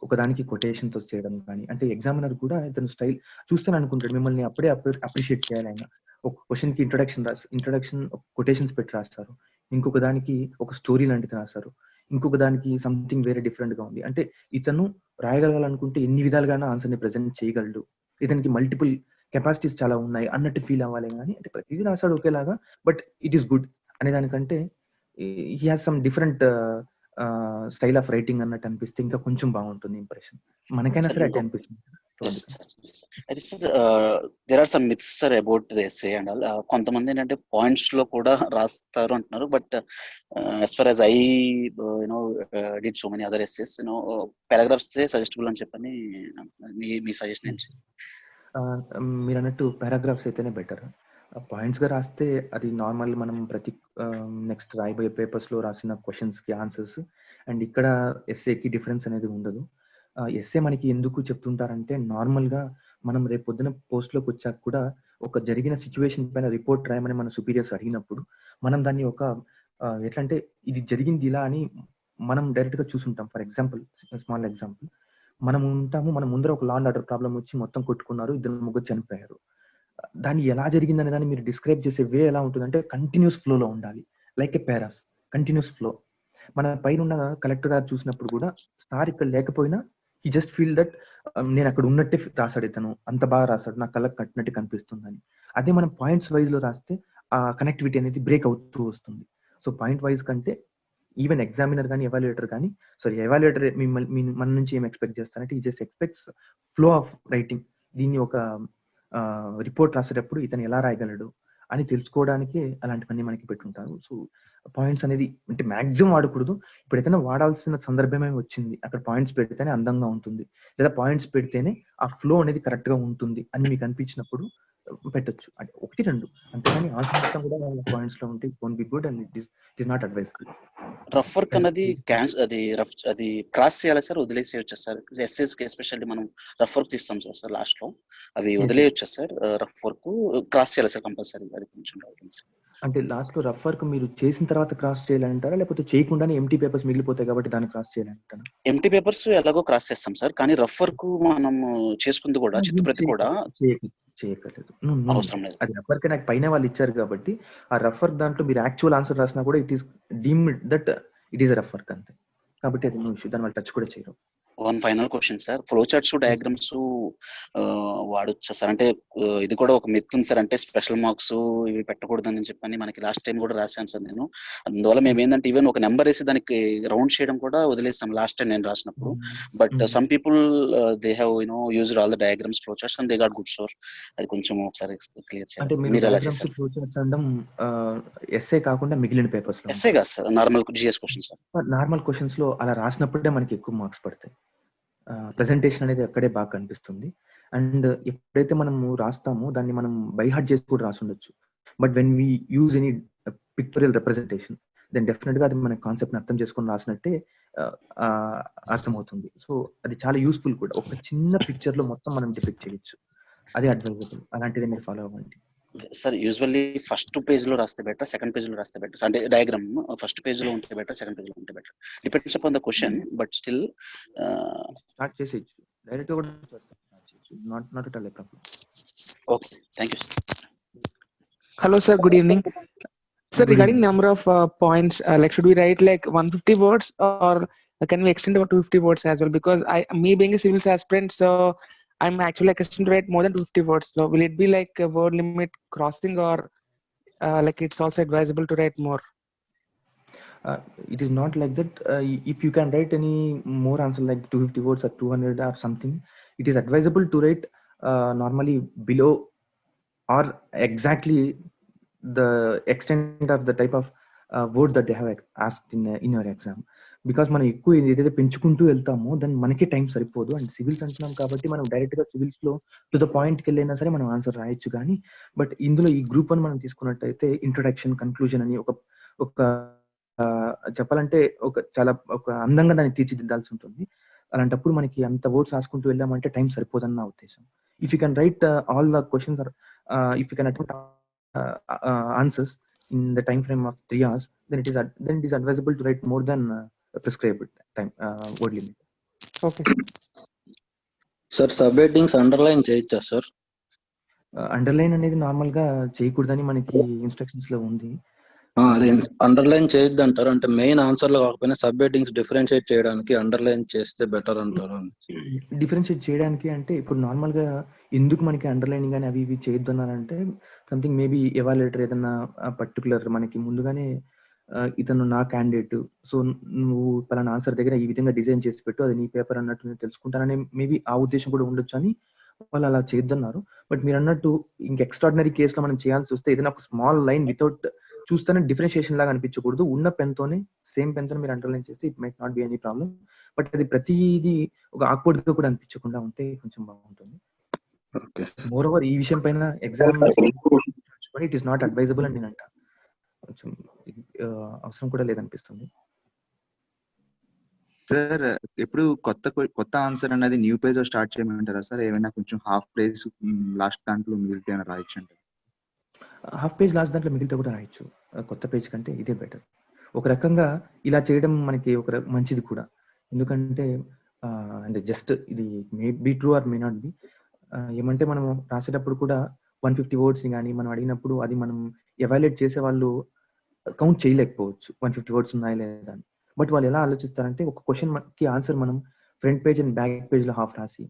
ఒకదానికి కొటేషన్తో చేయడం కానీ, అంటే ఎగ్జామినర్ కూడా ఇతను స్టైల్ చూస్తేనే అనుకుంటాడు మిమ్మల్ని అప్పుడే అప్రిషియేట్ చేయాలి ఆయన. ఒక క్వశ్చన్కి ఇంట్రొడక్షన్ కొటేషన్స్ పెట్టి రాస్తారు, ఇంకొక దానికి ఒక స్టోరీ లాంటిది రాస్తారు, ఇంకొక దానికి సంథింగ్ వేరే డిఫరెంట్గా ఉంది. అంటే ఇతను రాయగలగాలనుకుంటే ఎన్ని విధాలుగానే ఆన్సర్ని ప్రజెంట్ చేయగలడు, ఇతనికి మల్టిపుల్ కెపాసిటీస్ చాలా ఉన్నాయి అన్నట్టు ఫీల్ అవ్వాలి. కానీ అంటే ప్రతిదీ రాశాడు ఒకేలాగా, బట్ ఇట్ ఈస్ గుడ్ అనే దానికంటే he has some different style of writing అన్నట్టు అనిపిస్తే ఇంకా కొంచెం బాగుంటుంది ఇంప్రెషన్. మనకైనా సరే అట్టే అనిపిస్తుంది. అయితే sir there are some myths sir about the essay and all. కొంతమంది ఏంటంటే పాయింట్స్ లో కూడా రాస్తారు అంటున్నారు, but as far as I you know did so many other essays, you know paragraphs suggestible అని చెప్పని మీ సజెషన్ ఏంటి? మీరు అన్నట్టు పారాగ్రాఫ్స్ అయితేనే బెటర్. పాయింట్స్గా రాస్తే అది నార్మల్ మనం ప్రతి నెక్స్ట్ రాయబోయే పేపర్స్లో రాసిన క్వశ్చన్స్కి ఆన్సర్స్, అండ్ ఇక్కడ ఎస్ఏకి డిఫరెన్స్ అనేది ఉండదు. ఎస్ఏ మనకి ఎందుకు చెప్తుంటారంటే నార్మల్గా మనం రేపు పొద్దున పోస్ట్లోకి వచ్చాక కూడా ఒక జరిగిన సిచ్యువేషన్ పైన రిపోర్ట్ రాయమని మన సుపీరియర్స్ అడిగినప్పుడు మనం దాన్ని ఒక ఎట్లా అంటే ఇది జరిగింది ఇలా అని మనం డైరెక్ట్గా చూసుంటాం. ఫర్ ఎగ్జాంపుల్, స్మాల్ ఎగ్జాంపుల్, మనం ఉంటాము, మన ముందర ఒక లా అండ్ ఆర్డర్ ప్రాబ్లం వచ్చి మొత్తం కొట్టుకున్నారు, 2 ముగ్గురు చనిపోయారు. దాన్ని ఎలా జరిగిందనే దాన్ని మీరు డిస్క్రైబ్ చేసే వే ఎలా ఉంటుందంటే కంటిన్యూస్ ఫ్లోలో ఉండాలి, లైక్ ఏ పారాస్, కంటిన్యూస్ ఫ్లో. మన పైన ఉన్న కలెక్టర్ గారు చూసినప్పుడు కూడా సార్ ఇక్కడ లేకపోయినా హీ జస్ట్ ఫీల్ దట్ నేను అక్కడ ఉన్నట్టే రాశాడు, ఇతను అంత బాగా రాశాడు, నా కళ్ళకు కట్టినట్టు కనిపిస్తుందని. అదే మనం పాయింట్స్ వైజ్ లో రాస్తే ఆ కనెక్టివిటీ అనేది బ్రేక్ అవుతూ వస్తుంది. సో పాయింట్ వైజ్ కంటే ఈవెన్ ఎగ్జామినర్ కానీ ఎవాల్యుయేటర్ కానీ, సారీ ఎవాల్యుయేటర్ మన నుంచి ఏం ఎక్స్పెక్ట్ చేస్తారంటే ఈ just expects flow of writing. దీన్ని ఒక రిపోర్ట్ రాసేటప్పుడు ఇతను ఎలా రాయగలడు అని తెలుసుకోవడానికి అలాంటివన్నీ మనకి పెట్టుంటారు. సో పాయింట్స్ అనేది అంటే మాక్సిమం వాడకూడదు. ఇప్పుడు ఏదైనా వాడాల్సిన సందర్భమే వచ్చింది, అక్కడ పాయింట్స్ పెడితేనే అందంగా ఉంటుంది, లేదా పాయింట్స్ పెడితేనే ఆ ఫ్లో అనేది కరెక్ట్ గా ఉంటుంది అని మీకు అనిపించినప్పుడు పెట్టొచ్చు. అంటే 1-2 అంతేగాని ఆన్సర్ మొత్తం కూడా పాయింట్స్ లో ఉంటే it won't be good and it is not advisable. Rough work అన్నది అది క్రాస్ చేయాలి సార్, వదిలేసేయచ్చా సార్? ఎస్ఎస్ కి ఎస్పెషల్లీ మనం రఫ్ వర్క్ తీస్తాం సార్ లాస్ట్ లో, అవి వదిలేయచ్చా సార్? రఫ్ వర్క్ క్రాస్ చేయాలి సార్ కంపల్సరీ? అది కొంచెం అంటే లాస్ట్ లో రఫ్ వర్క్ మీరు చేసిన తర్వాత క్రాస్ చేయాలంటారా, లేకపోతే చేయకుండానే ఎంటీ పేపర్స్ మిగిలిపోతాయి కాబట్టి దాన్ని క్రాస్ చేయాలంటారా? ఎంటీ పేపర్స్ ఎలాగో క్రాస్ చేస్తాం సార్, కానీ రఫ్ వర్క్ మనం చేసుకుంది కూడా చిత్తుప్రతి కూడా చేయక్కర్లేదు, అవసరం లేదు. అది రఫ్ వర్క్ నాకు పైన వాళ్ళు ఇచ్చారు కాబట్టి ఆ రఫ్ వర్క్ దాంట్లో మీరు యాక్చువల్ ఆన్సర్ రాసినా కూడా it is deemed that it is rough work అంతే. కాబట్టి అది నువ్వు దాని వాళ్ళు టచ్ కూడా చేయరు. One final question sir, flow charts diagrams వాడొచ్చా సార్? అంటే ఇది కూడా ఒక మిత్ ఉంది సార్, అంటే స్పెషల్ మార్క్స్ ఇవి పెట్టకూడదని చెప్పని మనకి లాస్ట్ టైం కూడా రాశాను సార్ నేను. అందువల్ల మేము ఏంటంటే ఈవెన్ ఒక నెంబర్ వేసి దానికి రౌండ్ చేయడం కూడా వదిలేస్తాం లాస్ట్ టైం నేను రాసినప్పుడు. But some people they have used all the diagrams flow charts and they got good score. అది కొంచెం ఒకసారి క్లియర్ చేయాలి. మీరు ఎలా చేశారు? ఫ్లో చార్ట్స్ అనడం ఎస్ఏ కాకుండా మిగిలిన పేపర్స్ లో? ఎస్ఏ కాదు sir, normal GS questions sir. Normal questions లో అలా రాసినప్పుడే మనకి ఎక్కువ మార్క్స్ పడతాయి. ప్రెజెంటేషన్ అనేది అక్కడే బాగా కనిపిస్తుంది. అండ్ ఎప్పుడైతే మనము రాస్తామో దాన్ని మనం బై హార్ట్ చేసి కూడా రాసి ఉండొచ్చు. But when we use any pictorial representation then definite గా అది మన కాన్సెప్ట్ ని అర్థం చేసుకొని రాసినట్టే అర్థమవుతుంది. సో అది చాలా యూస్ఫుల్ కూడా. ఒక చిన్న పిక్చర్ లో మొత్తం మనం డిపిక్ట్ చేయొచ్చు, అది అడ్వైజబుల్. అలాంటిది మీరు ఫాలో అవ్వండి సార్. యూజువల్లీ ఫస్ట్ పేజ్ లో రాస్తే బెటర్, సెకండ్ పేజ్ లో రాస్తే బెటర్? అంటే డయాగ్రామ్ ఫస్ట్ పేజ్ లో ఉంటే బెటర్, సెకండ్ పేజ్ లో ఉంటే better? Depends upon the question, but still start చేసేయచ్చు, డైరెక్ట్ గా కూడా స్టార్ట్ చేయొచ్చు. Not at all A problem. Okay, thank you sir. Hello sir, good evening. Sir, regarding number of points, like should we write like 150 words or can we extend about 250 words as well? Because me being a civil aspirant, so I'm actually accustomed to write more than 250 words. So will it be like a word limit crossing, or like it's also advisable to write more? It is not like that. If you can write any more answer like 250 words or 200 or something, it is advisable to write normally below or exactly the extent of the type of words that they have asked in your exam. Because మనం ఎక్కువ ఏదైతే పెంచుకుంటూ వెళ్తామో దాన్ని మనకే time సరిపోదు. And civils అంటున్నాం కాబట్టి మనం డైరెక్ట్ గా సివిల్స్ లో టు ద పాయింట్కి వెళ్ళైనా సరే మనం ఆన్సర్ రాయొచ్చు. కానీ బట్ ఇందులో ఈ గ్రూప్ 1 మనం తీసుకున్నట్టయితే ఇంట్రొడక్షన్, కన్క్లూజన్ అని ఒక చెప్పాలంటే చాలా అందంగా దాన్ని తీర్చిదిద్దాల్సి ఉంటుంది. అలాంటప్పుడు మనకి అంత వర్డ్స్ రాసుకుంటూ వెళ్ళామంటే టైం సరిపోదని నా ఉద్దేశం. If you can write all the questions or if you can attempt answers in the time frame of 3 hours, then it is advisable to write more than prescribed time word limit. Okay sir. Sir sub headings underline చేయొచ్చా sir? Underline అనేది normal గా చేయకూడదని మనకి instructions లో ఉంది. అదే underline చేయొద్దు అంటారు, అంటే మెయిన్ ఆన్సర్ లో కాకపోయినా సబ్ హెడ్డింగ్స్ డిఫరెన్షియేట్ చేయడానికి అండర్లైన్ చేస్తే బెటర్ అంటారు. డిఫరెన్షియేట్ చేయడానికి అంటే ఇప్పుడు నార్మల్ గా ఎందుకు మనకి అండర్లైనింగ్ కానీ అవి ఇవి చేయొద్దు అన్నారంటే సంథింగ్ మేబీ ఎవాల్యుయేటర్ ఏదన్నా పర్టికులర్ మనకి ముందుగానే ఇతను నా క్యాండిడేట్, సో నువ్వు పలానా ఆన్సర్ దగ్గర ఈ విధంగా డిజైన్ చేసి పెట్టు, అది నీ పేపర్ అన్నట్టు నేను తెలుసుకుంటానని మేబీ ఆ ఉద్దేశం కూడా ఉండొచ్చు అని వాళ్ళు అలా చేయొద్దన్నారు. బట్ మీరు అన్నట్టు ఇంక ఎక్స్ట్రాడినరీ కేసులో మనం చేయాల్సి వస్తే ఏదైనా ఒక స్మాల్ లైన్ వితౌట్ చూస్తేనే డిఫరెన్షియేషన్ లాగా అనిపించకూడదు, ఉన్న పెన్ తోనే సేమ్ పెన్ తో మీరు అండర్లైన్ చేస్తే it might not be any problem. But అది ప్రతిదీ ఒక ఆక్వర్డ్ గా కూడా అనిపించకుండా ఉంటే కొంచెం బాగుంటుంది. మోర్ ఓవర్ ఈ విషయం పైన exam it is not advisable అని నేను అంటా, కొంచెం అవసరం కూడా లేదనిపిస్తుంది. సార్ ఎప్పుడు కొత్త ఆన్సర్ అనేది న్యూ పేజ్ స్టార్ట్ చేయమంటారా సార్? ఏమైనా కొంచెం హాఫ్ పేజ్ లాస్ట్ దాంట్లో మిగిలితే రాయొచ్చు అంటారు. హాఫ్ పేజ్ లాస్ట్ దాంట్లో మిగిలితే కూడా రాయొచ్చు, కొత్త పేజ్ కంటే ఇదే బెటర్. ఒక రకంగా ఇలా చేయడం మనకి ఒక మంచిది కూడా, ఎందుకంటే అంటే జస్ట్ ఇది may be true or may not be. ఏమంటే మనం రాసేటప్పుడు కూడా 150 words కానీ మనం అడిగినప్పుడు అది మనం ఎవాల్యుయేట్ చేసే వాళ్ళు కౌంట్ చేయలేకపోవచ్చు 150 words ఉన్నాయా లేదా అని. బట్ వాళ్ళు ఎలా ఆలోచిస్తారంటే ఒక క్వశ్చన్ కి ఆన్సర్ మనం front page and back page లో హాఫ్ రాసి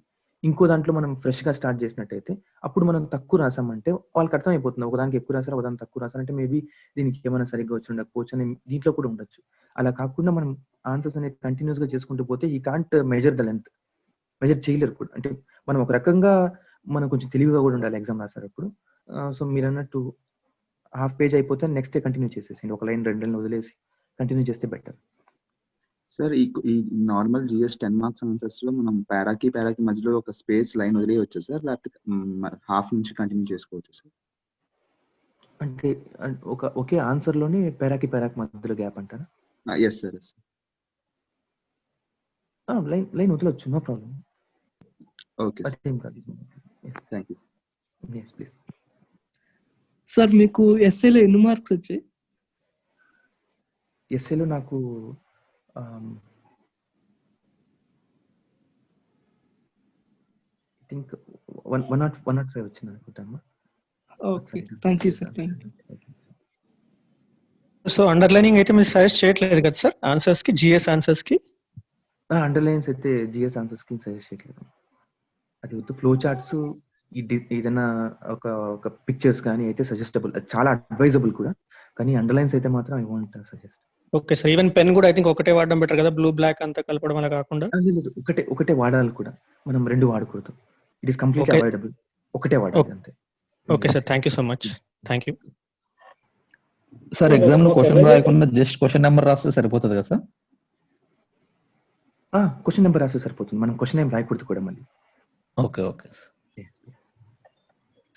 ఇంకో దాంట్లో మనం ఫ్రెష్ గా స్టార్ట్ చేసినట్టయితే అప్పుడు మనం తక్కువ రాసామంటే వాళ్ళకి అర్థమైపోతుంది, ఒకదానికి ఎక్కువ రాసారు ఒకదానికి తక్కువ రాసారంటే మేబీ దీనికి ఏమైనా సరిగ్గా వచ్చి ఉండకపోవచ్చు అని దీంట్లో కూడా ఉండొచ్చు. అలా కాకుండా మనం ఆన్సర్స్ అనేది కంటిన్యూస్ గా చేసుకుంటూ పోతే ఈ can't measure the length, measure చేయలేరు కూడా. అంటే మనం ఒక రకంగా మనం కొంచెం తెలివిగా కూడా ఉండాలి ఎగ్జామ్ రాసేటప్పుడు. సో మీరు అన్నట్టు హాఫ్ పేజ్ అయిపోతే నెక్స్ట్ డే కంటిన్యూ చేసేసి ఒక లైన్ 2 లైన్లు వదిలేసి కంటిన్యూ చేస్తే బెటర్. సార్ ఈ నార్మల్ జిఎస్ 10 మార్క్స్ ఆన్సర్స్ లో మనం పారాకి మధ్యలో ఒక స్పేస్ లైన్ వదిలేయవచ్చు సార్, లేకపోతే హాఫ్ నుంచి కంటిన్యూ చేసుకోవచ్చు సార్? అంటే ఒకే ఆన్సర్ లోనే పారాకి మధ్యలో గ్యాప్ అంటారా? Yes sir. లైన్ వదలొచ్చు, no problem. Okay thank you. Please. Sir మీకు ఎస్ఏలో ఎన్ని మార్క్స్ వచ్చాయి? ఎస్ఏలో నాకు ఐ థింక్ 105 వచ్చింది అనుకుంటాను. Okay, thank you sir. So underlining అయితే మీరు సజెస్ట్ చేయట్లేదు కదా సార్ ఆన్సర్స్ కి, జిఎస్ ఆన్సర్స్ కి? అండర్లైన్స్ అయితే జిఎస్ ఆన్సర్స్ కి సజెస్ట్ చేయట్లేదు. అది ఫ్లో చార్ట్స్ ఏదైనా ఒక పిక్చర్స్ కానీ అయితే సజెస్టబుల్, అది చాలా అడ్వైజబుల్ కూడా, కానీ అండర్లైన్స్ అయితే మాత్రం I want suggest. Okay sir, even pen కూడా ఐ థింక్ ఒకటే వాడడం బెటర్ కదా, బ్లూ బ్లాక్ అంతా కలపడం అలా కాకుండా? ఒకటే వాడాలి కూడా, మనం 2 వాడకూడదు. ఇట్ ఈస్ కంప్లీట్లీ అవాయిడబుల్, ఒకటే వాడాలి అంతే. Okay sir, thank you so much. Thank you sir. Exam లో క్వశ్చన్ రాయకుండా జస్ట్ క్వశ్చన్ నెంబర్ రాస్తే సరిపోతుంది కదా సార్? క్వశ్చన్ నెంబర్ రాస్తే సరిపోతుంది, మనం క్వశ్చన్ ఏం రాయకూడదు కూడా మళ్ళీ. ఓకే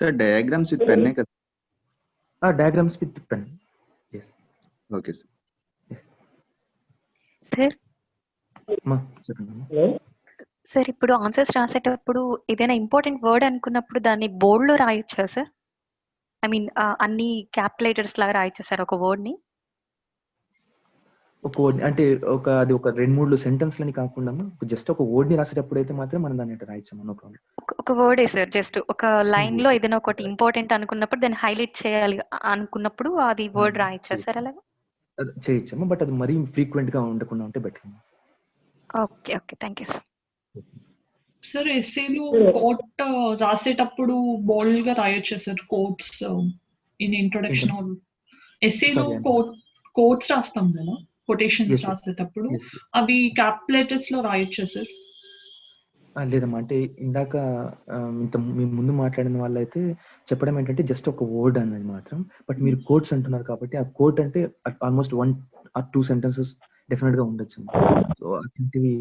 సార్ డయాగ్రామ్స్ విత్ పెన్నే కదా? Diagrams with pen. Okay sir. Sir ఇప్పుడు ఆన్సర్స్ రాసేటప్పుడు ఏదైనా ఇంపార్టెంట్ వర్డ్ అనుకున్నప్పుడు దాన్ని బోర్డ్ లో రాయొచ్చా సార్? ఐ మీన్ అన్ని క్యాపిటల్ లాగా రాయొచ్చా సార్ ఒక వర్డ్ ని? ఒక వర్డ్ అంటే అది ఒక 2-3 సెంటెన్స్లని కాకుండా జస్ట్ ఒక వర్డ్ ని రాసేటప్పుడు అయితే మాత్రం మనం దాన్ని రాయొచ్చు, నో ప్రాబ్లం. ఒక వర్డే సార్, జస్ట్ ఒక లైన్ లో ఏదైనా ఒకటి ఇంపార్టెంట్ అనుకున్నప్పుడు దాన్ని హైలైట్ చేయాలి అనుకున్నప్పుడు అది వర్డ్ రాయొచ్చా సార్ అలాగా? చేయొచ్చమ్మా, బట్ అది మరీ ఫ్రీక్వెంట్ గా ఉండకుండా ఉంటే better. Okay thank you sir. Sir ఎస్ఏలో కోట్ రాసేటప్పుడు బోల్డ్ గా రాయొచ్చా సార్ కోట్స్ ఇన్ ఇంట్రొడక్షన్? ఎస్ఏలో కోట్స్ రాస్తాం కదా కొటేషన్స్ రాసేటప్పుడు, అవి క్యాపిటల్ లెటర్స్ లో రాయొచ్చా సార్? లేదమ్మా, అంటే ఇందాక మీ ముందు మాట్లాడిన వాళ్ళు అయితే చెప్పడం ఏంటంటే జస్ట్ ఒక వర్డ్ అనేది మాత్రం, బట్ మీరు కోట్స్ అంటున్నారు కాబట్టి ఆ కోట్ అంటే ఆల్మోస్ట్ 1 or 2 sentences డెఫినెట్ గా ఉండొచ్చు. సో అట్లాంటివి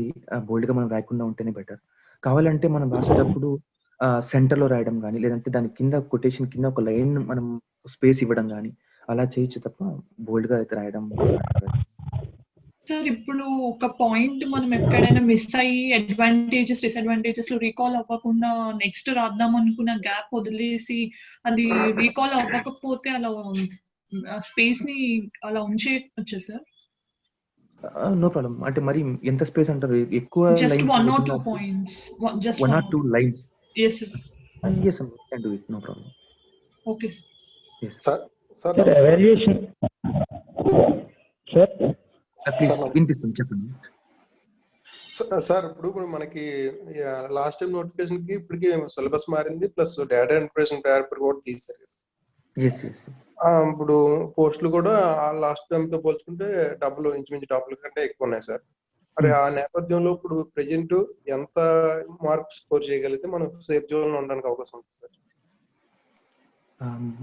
బోల్డ్ గా మనం రాయకుండా ఉంటేనే బెటర్. కావాలంటే మనం రాసేటప్పుడు సెంటర్ లో రాయడం కానీ, లేదంటే దాని కింద కొటేషన్ కింద ఒక లైన్ మనం స్పేస్ ఇవ్వడం కానీ అలా చేయొచ్చు తప్ప బోల్డ్ గా అయితే రాయడం. సార్ ఇప్పుడు ఒక పాయింట్ మనం ఎక్కడైనా మిస్ అయ్యి అడ్వాంటేజెస్ డిసడ్వాంటేజెస్ లో రీకాల్ అవ్వకుండా నెక్స్ట్ రాద్దాం అనుకున్న గ్యాప్ వదిలేసి అది రీకాల్ అవ్వకపోతే అలా స్పేస్ ని అలా ఉంచేయచ్చు సార్? No problem. అంటే మరి ఎంత స్పేస్ అంటారు? ఎక్కువ just lines 1 or 2 వదిలినా points. Just 1 1 or or 2 lines. yes sir. Yes, we can do it. No problem. Okay sir. Yes. Sir sir evaluation sir please sir వినిపిస్తుంది, చెప్పండి. Sir ఇప్పుడు మనకి last time notification కి ఇప్పటికి syllabus మారింది, plus data interpretation paper కూడా తీసారు. Yes yes ఇప్పుడు పోస్టులు కూడా లాస్ట్ టైం తో పోల్చుకుంటే ఇంచుమించు డబ్బుల కంటే ఎక్కువ ఉన్నాయి సార్. మరి ఆ నేపథ్యంలో ఇప్పుడు ప్రెజెంట్ ఎంత మార్క్స్ స్కోర్ చేయగలిగితే మనం సేఫ్ జోన్ లో ఉండడానికి అవకాశం ఉంటుంది సార్?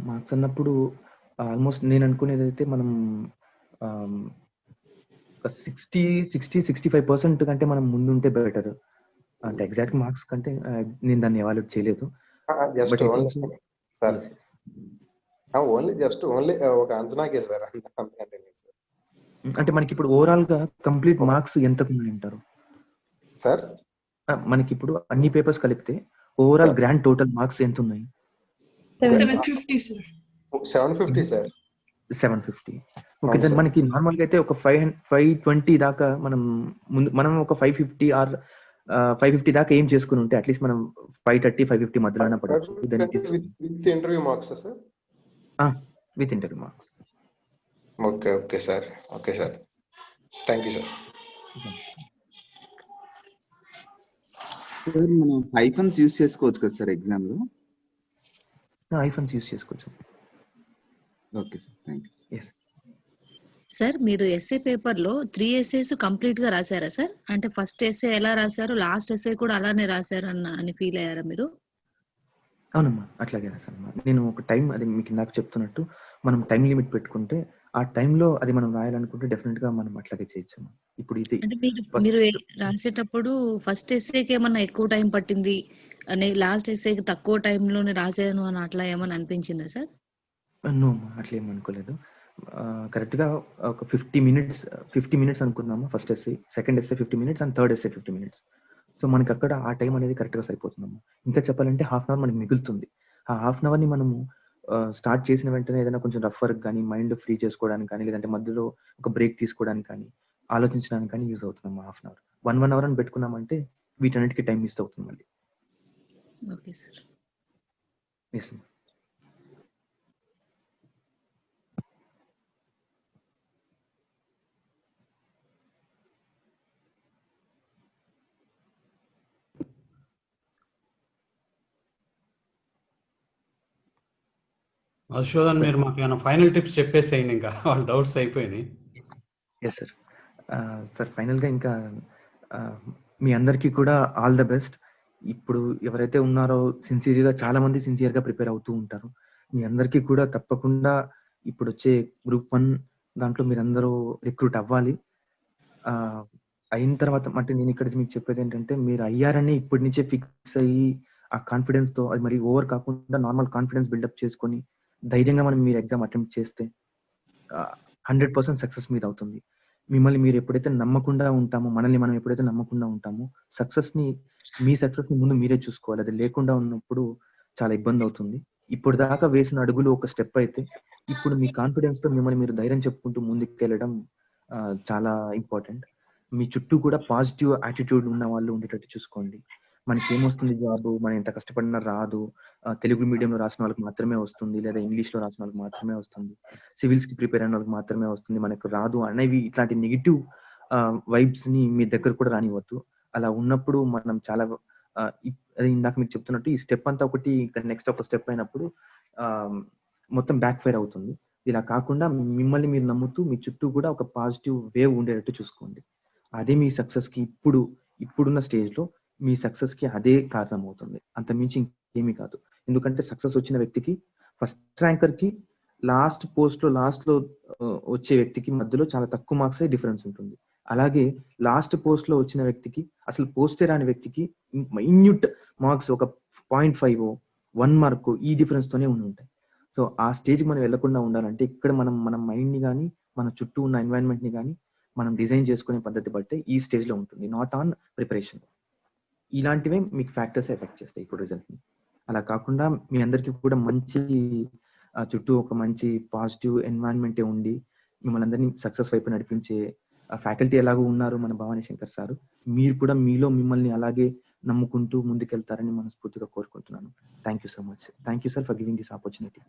మార్క్స్ అన్నప్పుడు ఆల్మోస్ట్ నేను అనుకునేది అయితే మనం 60-65% కంటే మనం ముందుంటే బెటర్. అంటే ఎగ్జాక్ట్ మార్క్స్ కంటే నేను దాన్ని ఎవాల్యుయేట్ చేయలేదు. జస్ట్ సార్ ఓన్లీ ఒక అంచనాకే సార్, అంతకంటే సార్. అంటే మనకి ఇప్పుడు ఓవరాల్ గా కంప్లీట్ మార్క్స్ ఎంత ఉంటారు సార్? మనకి ఇప్పుడు అన్ని పేపర్స్ కలిపితే ఓవరాల్ గ్రాండ్ టోటల్ మార్క్స్ ఎంత ఉన్నాయి? 750 sir. 750 సార్. 750. ఓకే, దాన్ని మనకి నార్మల్ గా అయితే ఒక 520 దాకా మనం ఒక 550 ఆర్ 550 దాకా ఏం చేసుకుని ఉంటే అట్లీస్ట్ మనం 530-550 మధ్యలో పడవచ్చు. With interview marks sir? With interview marks. Okay sir. Thank you sir. Sir మనం ఐఫోన్స్ యూజ్ చేసుకోవచ్చు కదా సార్ ఎగ్జామ్ లో? ఐఫోన్స్ యూజ్ చేసుకోవచ్చు. Okay sir, thank you. Sir మీరు ఎస్ఏ పేపర్ లో 3 essays కంప్లీట్ గా రాశారా సార్? అంటే ఫస్ట్ ఎస్ఏ ఎలా రాశారు, లాస్ట్ ఎస్ఏ కూడా అలానే రాశారు అని ఫీల్ అయ్యారా మీరు? అవునమ్మా, అట్లాగే రాశానమ్మా. నేను ఒక టైం, అది మీకు ఇందాక చెప్తున్నట్టు మనం టైం లిమిట్ పెట్టుకుంటే ఆ టైంలో అది మనం రాయాలనుకుంటే డెఫినెట్ గా మనం అట్లాగే చేయొచ్చు. ఇప్పుడు ఇది అంటే మీరు రాసేటప్పుడు ఫస్ట్ ఎస్ఏకి ఏమన్నా ఎక్కువ టైం పట్టింది అని, లాస్ట్ ఎస్ఏకి తక్కువ టైంలోనే రాసాను అని అట్లా ఏమన్నా అనిపించిందా సార్? నో అమ్మా, అట్లా ఏం అనుకోలేదు. కరెక్ట్ గా ఒక 50 minutes అనుకున్నాము first SA, second SA 50 minutes and third SA 50 minutes. So మనకి అక్కడ ఆ టైం అనేది కరెక్ట్ గా సరిపోతుందమ్మా. ఇంకా చెప్పాలంటే ½ అవర్ మనకి మిగులుతుంది. ఆ ½ అవర్ ని మనము స్టార్ట్ చేసిన వెంటనే ఏదైనా కొంచెం రఫ్ వర్క్ కానీ, మైండ్ ఫ్రీ చేసుకోవడానికి కానీ, లేదంటే మధ్యలో ఒక బ్రేక్ తీసుకోవడానికి కానీ, ఆలోచించడానికి కానీ యూజ్ అవుతుందమ్మా. ½ అవర్ 1 hour అని పెట్టుకున్నామంటే వీటన్నిటికీ టైం మిస్ అవుతుంది మళ్ళీ. Okay sir. ఎస్ అమ్మా. అశోధన్, మీరు మాకు ఏమైనా ఫైనల్ టిప్స్ చెప్పేసేయండి, ఇంకా వాళ్ళ డౌట్స్ అయిపోయినాయి. Yes sir. సార్ ఫైనల్గా ఇంకా మీ అందరికీ కూడా ఆల్ ద బెస్ట్. ఇప్పుడు ఎవరైతే ఉన్నారో సిన్సియర్గా, చాలా మంది సిన్సియర్గా ప్రిపేర్ అవుతూ ఉంటారు. మీ అందరికీ కూడా తప్పకుండా ఇప్పుడు వచ్చే Group 1 దాంట్లో మీరందరూ రిక్రూట్ అవ్వాలి. అయిన తర్వాత అంటే నేను ఇక్కడ మీకు చెప్పేది ఏంటంటే, మీరు అయ్యారని ఇప్పటి నుంచే ఫిక్స్ అయ్యి ఆ కాన్ఫిడెన్స్తో, అది మరి ఓవర్ కాకుండా నార్మల్ కాన్ఫిడెన్స్ బిల్డప్ చేసుకొని ధైర్యంగా మనం మీరు ఎగ్జామ్ అటెంప్ట్ చేస్తే 100% సక్సెస్ మీద అవుతుంది. మిమ్మల్ని మీరు ఎప్పుడైతే నమ్మకుండా ఉంటామో, మనల్ని మనం ఎప్పుడైతే నమ్మకుండా ఉంటామో, మీ సక్సెస్ ని ముందు మీరే చూసుకోవాలి. అది లేకుండా ఉన్నప్పుడు చాలా ఇబ్బంది అవుతుంది. ఇప్పుడు దాకా వేసిన అడుగులు ఒక స్టెప్ అయితే, ఇప్పుడు మీ కాన్ఫిడెన్స్ తో మిమ్మల్ని మీరు ధైర్యం చెప్పుకుంటూ ముందుకు వెళ్ళడం చాలా ఇంపార్టెంట్. మీ చుట్టూ కూడా పాజిటివ్ యాటిట్యూడ్ ఉన్న వాళ్ళు ఉండేటట్టు చూసుకోండి. మనకి ఏమొస్తుంది జాబ్, మనం ఎంత కష్టపడినా రాదు, తెలుగు మీడియంలో రాసిన వాళ్ళకి మాత్రమే వస్తుంది, లేదా ఇంగ్లీష్ లో రాసిన వాళ్ళకి మాత్రమే వస్తుంది, సివిల్స్ కి ప్రిపేర్ అయిన వాళ్ళకి మాత్రమే వస్తుంది, మనకు రాదు అనేవి ఇట్లాంటి నెగిటివ్ వైబ్స్ ని మీ దగ్గర కూడా రానివ్వద్దు. అలా ఉన్నప్పుడు మనం చాలా అది ఇందాక మీకు చెప్తున్నట్టు ఈ స్టెప్ అంతా ఒకటి, నెక్స్ట్ ఒక స్టెప్ అయినప్పుడు మొత్తం బ్యాక్ ఫైర్ అవుతుంది. ఇలా కాకుండా మిమ్మల్ని మీరు నమ్ముతూ మీ చుట్టూ కూడా ఒక పాజిటివ్ వేవ్ ఉండేటట్టు చూసుకోండి. అదే మీ సక్సెస్ కి ఇప్పుడున్న స్టేజ్ లో మీ సక్సెస్ కి అదే కారణం అవుతుంది, అంతమించి ఇంకేమీ కాదు. ఎందుకంటే సక్సెస్ వచ్చిన వ్యక్తికి, ఫస్ట్ ర్యాంకర్ కి, లాస్ట్ లో వచ్చే వ్యక్తికి మధ్యలో చాలా తక్కువ మార్క్స్ డిఫరెన్స్ ఉంటుంది. అలాగే లాస్ట్ పోస్ట్ లో వచ్చిన వ్యక్తికి, అసలు పోస్టే రాని వ్యక్తికి మైన్యూట్ మార్క్స్ ఒక 0.5 1 మార్క్ ఈ డిఫరెన్స్ తోనే ఉంటాయి. సో ఆ స్టేజ్ మనం వెళ్లకుండా ఉండాలంటే ఇక్కడ మన మైండ్ ని కానీ, మన చుట్టూ ఉన్న ఎన్వైరన్మెంట్ ని కానీ మనం డిజైన్ చేసుకునే పద్ధతి బట్టే ఈ స్టేజ్ లో ఉంటుంది, నాట్ ఆన్ ప్రిపరేషన్. ఇలాంటివే మీకు ఫ్యాక్టర్స్ ఎఫెక్ట్ చేస్తాయి ఇప్పుడు రిజల్ట్ ని. అలా కాకుండా మీ అందరికీ కూడా మంచి చుట్టూ ఒక మంచి పాజిటివ్ ఎన్వైరన్మెంటే ఉండి మిమ్మల్ని అందరినీ సక్సెస్ వైపు నడిపించే ఫ్యాకల్టీ ఎలాగో ఉన్నారు మన భవానీ శంకర్ సార్, మీరు కూడా మీలో మిమ్మల్ని అలాగే నమ్ముకుంటూ ముందుకెళ్తారని మనస్ఫూర్తిగా కోరుకుంటున్నాను. Thank you so much. Thank you sir for giving this opportunity.